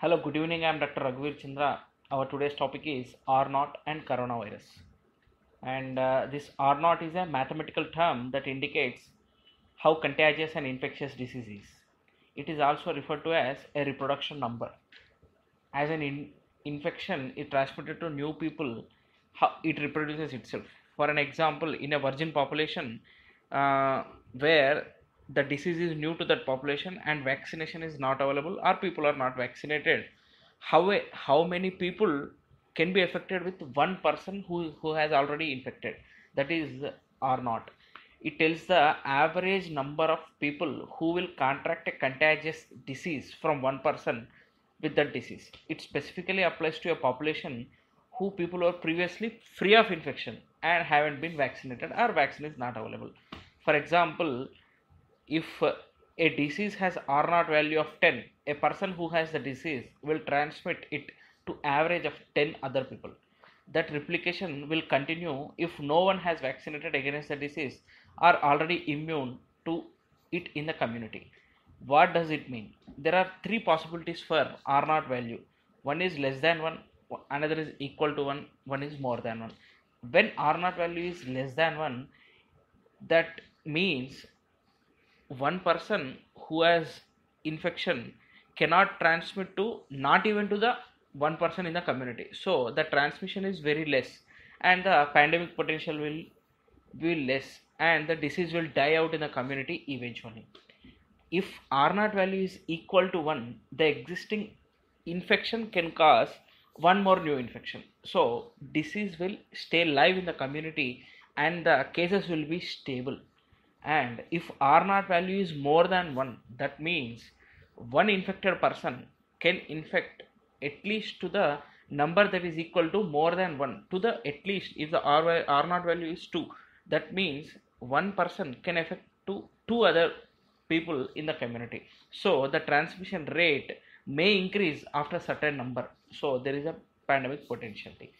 Hello, good evening. I am Dr. Raghuveer Chandra. Our today's topic is R naught and coronavirus. And this R naught is a mathematical term that indicates how contagious an infectious disease is. It is also referred to as a reproduction number. As an infection is transmitted to new people, how it reproduces itself. For an example, in a virgin population where the disease is new to that population and vaccination is not available or people are not vaccinated, how many people can be affected with one person who has already infected? That is or not. It tells the average number of people who will contract a contagious disease from one person with that disease. It specifically applies to a population who people were previously free of infection and haven't been vaccinated or vaccine is not available. For example, if a disease has R naught value of 10, a person who has the disease will transmit it to average of 10 other people. That replication will continue if no one has vaccinated against the disease or already immune to it in the community. What does it mean? There are three possibilities for R naught value. One is less than 1, another is equal to 1, one is more than 1. When R naught value is less than 1, that means one person who has infection cannot transmit to not even to the one person in the community, so the transmission is very less and the pandemic potential will be less and the disease will die out in the community eventually. If R naught value is equal to 1, the existing infection can cause one more new infection, so disease will stay live in the community and the cases will be stable. And if R naught value is more than 1, that means one infected person can infect at least to the number that is equal to more than 1 to the at least. If the R naught value is 2, that means one person can affect to two other people in the community, so the transmission rate may increase after a certain number, so there is a pandemic potentiality.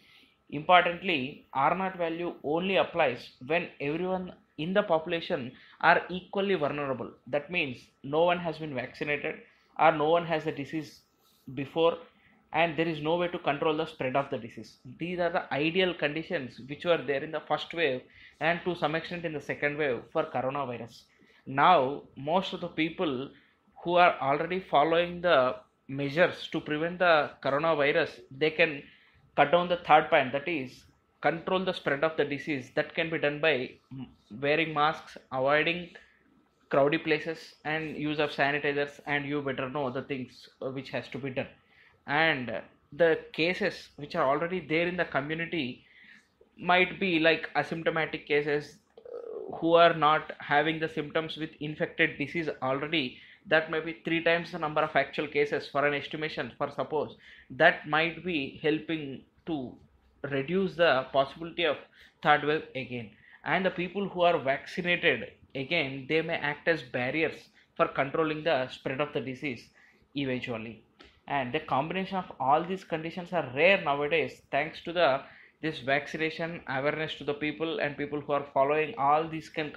Importantly, R naught value only applies when everyone in the population are equally vulnerable. That means no one has been vaccinated or no one has the disease before and there is no way to control the spread of the disease. These are the ideal conditions which were there in the first wave and to some extent in the second wave for coronavirus. Now, most of the people who are already following the measures to prevent the coronavirus, they can cut down the third point, that is control the spread of the disease. That can be done by wearing masks, avoiding crowded places and use of sanitizers, and you better know the things which has to be done. And the cases which are already there in the community might be like asymptomatic cases who are not having the symptoms with infected disease already. That may be three times the number of actual cases for an estimation, for suppose. That might be helping to reduce the possibility of third wave again. And the people who are vaccinated again, they may act as barriers for controlling the spread of the disease eventually. And the combination of all these conditions are rare nowadays thanks to the this vaccination awareness to the people, and people who are following all these can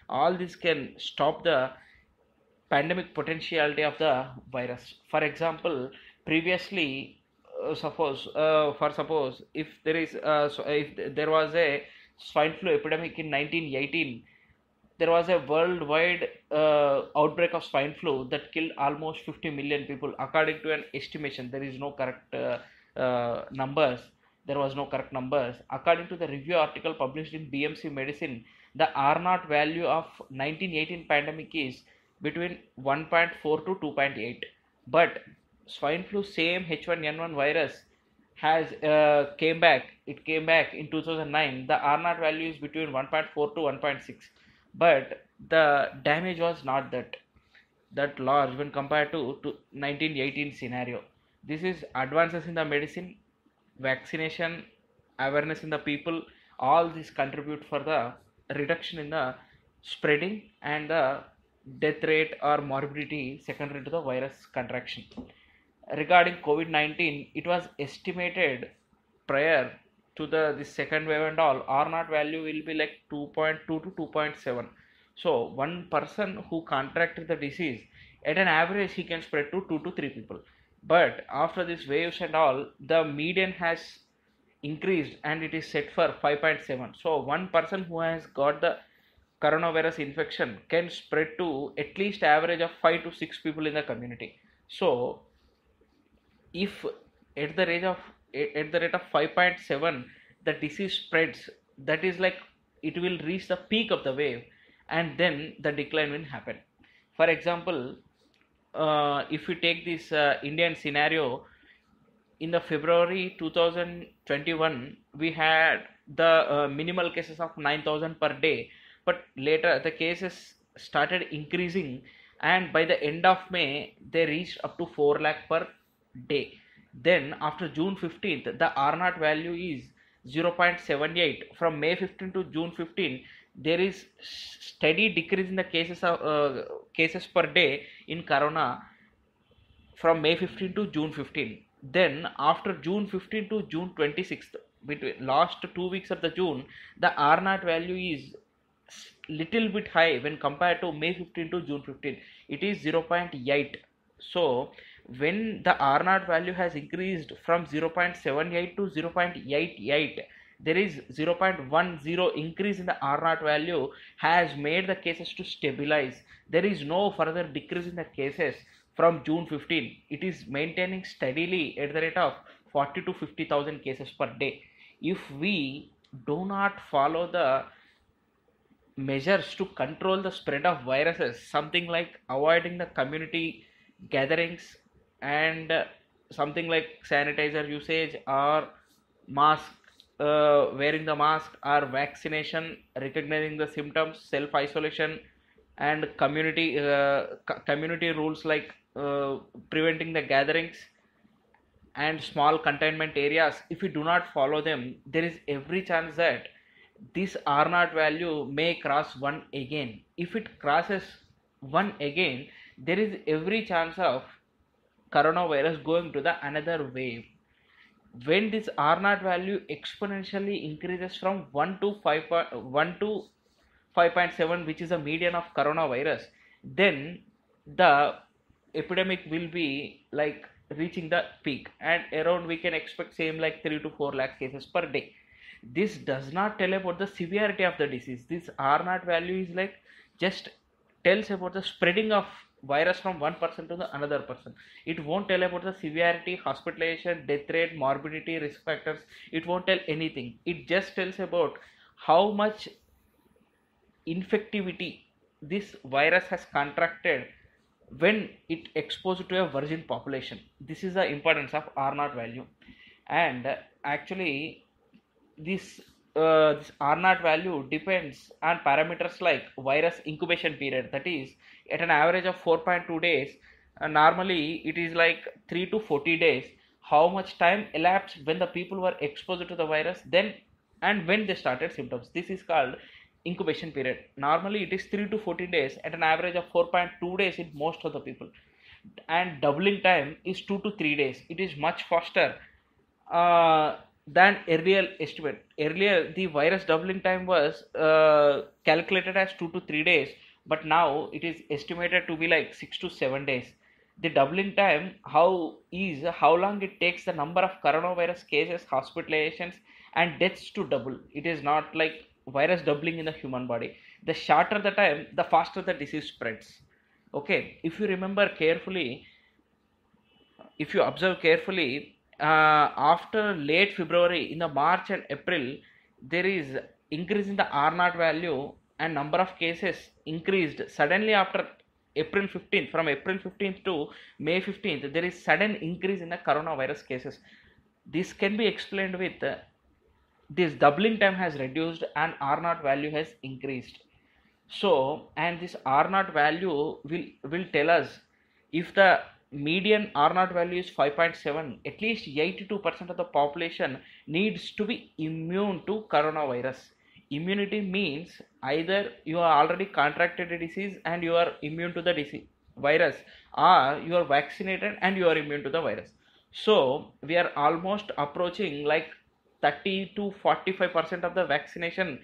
all this can stop the pandemic potentiality of the virus. For example, previously, suppose if there is so if there was a swine flu epidemic in 1918, there was a worldwide outbreak of swine flu that killed almost 50 million people according to an estimation. There is no correct numbers. There was no correct numbers. According to the review article published in BMC Medicine, the R naught value of 1918 pandemic is between 1.4 to 2.8. But swine flu, same H1N1 virus, has came back. It came back in 2009. The R naught value is between 1.4 to 1.6, but the damage was not that large when compared to 1918 scenario. This is advances in the medicine, vaccination, awareness in the people. All these contribute for the reduction in the spreading and the death rate or morbidity secondary to the virus contraction. Regarding COVID-19, it was estimated prior to the this second wave and all, R naught value will be like 2.2 to 2.7. So one person who contracted the disease, at an average he can spread to 2 to 3 people. But after these waves and all, the median has increased and it is set for 5.7. So one person who has got the coronavirus infection can spread to at least average of 5 to 6 people in the community. So if at the rate of at the rate of 5.7 the disease spreads, that is like it will reach the peak of the wave and then the decline will happen. For example, if we take this Indian scenario, in the February 2021 we had the minimal cases of 9,000 per day, but later the cases started increasing and by the end of May they reached up to 4 lakh per day. Then after June 15th the R naught value is 0.78. From May 15 to June 15 there is steady decrease in the cases per day in corona from May 15 to June 15. Then after June 15 to June 26th, between last 2 weeks of the June, the R naught value is little bit high when compared to May 15 to June 15. It is 0.8. So when the R naught value has increased from 0.78 to 0.88, there is 0.10 increase in the R naught value has made the cases to stabilize. There is no further decrease in the cases from June 15. It is maintaining steadily at the rate of 40 to 50,000 cases per day. If we do not follow the measures to control the spread of viruses, something like avoiding the community gatherings and something like sanitizer usage or mask, wearing the mask or vaccination, recognizing the symptoms, self isolation, and community rules like preventing the gatherings and small containment areas, if we do not follow them, there is every chance that this R naught value may cross 1 again. If it crosses 1 again, there is every chance of coronavirus going to the another wave. When this R naught value exponentially increases from 1 to 5.7, which is a median of coronavirus, then the epidemic will be like reaching the peak, and around we can expect same like 3 to 4 lakh cases per day. This does not tell about the severity of the disease. This R naught value is like just tells about the spreading of virus from one person to the another person. It won't tell about the severity, hospitalization, death rate, morbidity, risk factors. It won't tell anything. It just tells about how much infectivity this virus has contracted when it exposed to a virgin population. This is the importance of R naught value. And actually this R naught value depends on parameters like virus incubation period, that is at an average of 4.2 days. Normally it is like 3 to 40 days. How much time elapsed when the people were exposed to the virus, then and when they started symptoms, this is called incubation period. Normally it is 3 to 14 days at an average of 4.2 days in most of the people, and doubling time is 2 to 3 days. It is much faster than earlier estimate. Earlier the virus doubling time was calculated as 2 to 3 days, but now it is estimated to be like 6 to 7 days. The doubling time how long it takes the number of coronavirus cases, hospitalizations and deaths to double. It is not like virus doubling in the human body. The shorter the time, the faster the disease spreads. Okay, if you remember carefully, if you observe carefully, after late February, in the March and April, there is increase in the R naught value and number of cases increased suddenly after April 15th. From April 15th to May 15th, there is sudden increase in the coronavirus cases. This can be explained with this doubling time has reduced and R naught value has increased. So, and this R naught value will tell us if the median R naught value is 5.7, at least 82% of the population needs to be immune to coronavirus. Immunity means either you are already contracted a disease and you are immune to the disease virus, or you are vaccinated and you are immune to the virus. So we are almost approaching like 30 to 45% of the vaccination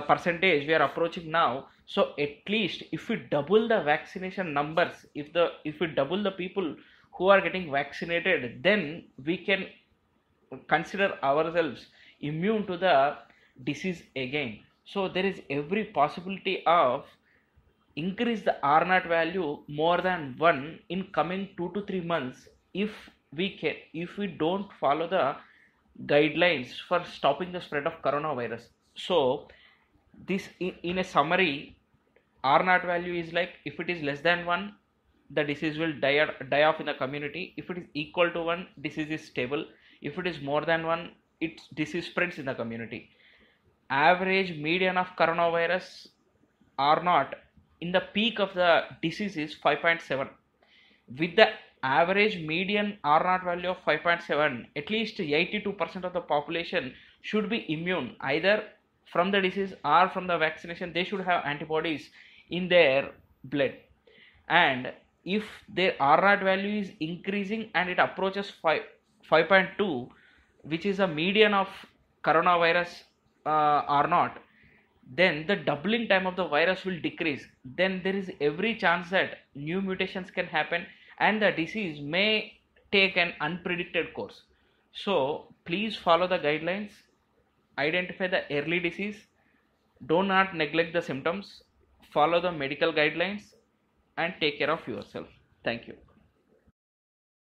percentage we are approaching now. So at least if we double the vaccination numbers, if we double the people who are getting vaccinated, then we can consider ourselves immune to the disease again. So there is every possibility of increase the R naught value more than 1 in coming 2 to 3 months if we don't follow the guidelines for stopping the spread of coronavirus. So this in a summary, R naught value is like, if it is less than 1, the disease will die off in the community. If it is equal to 1, disease is stable. If it is more than 1, its disease spreads in the community. Average median of coronavirus R naught in the peak of the disease is 5.7. With the average median R naught value of 5.7, at least 82% of the population should be immune either from the disease or from the vaccination. They should have antibodies in their blood. And if their R naught value is increasing and it approaches 5.2, which is a median of coronavirus R naught, then the doubling time of the virus will decrease. Then there is every chance that new mutations can happen and the disease may take an unpredicted course. So please follow the guidelines, identify the early disease, do not neglect the symptoms, follow the medical guidelines, and take care of yourself. Thank you.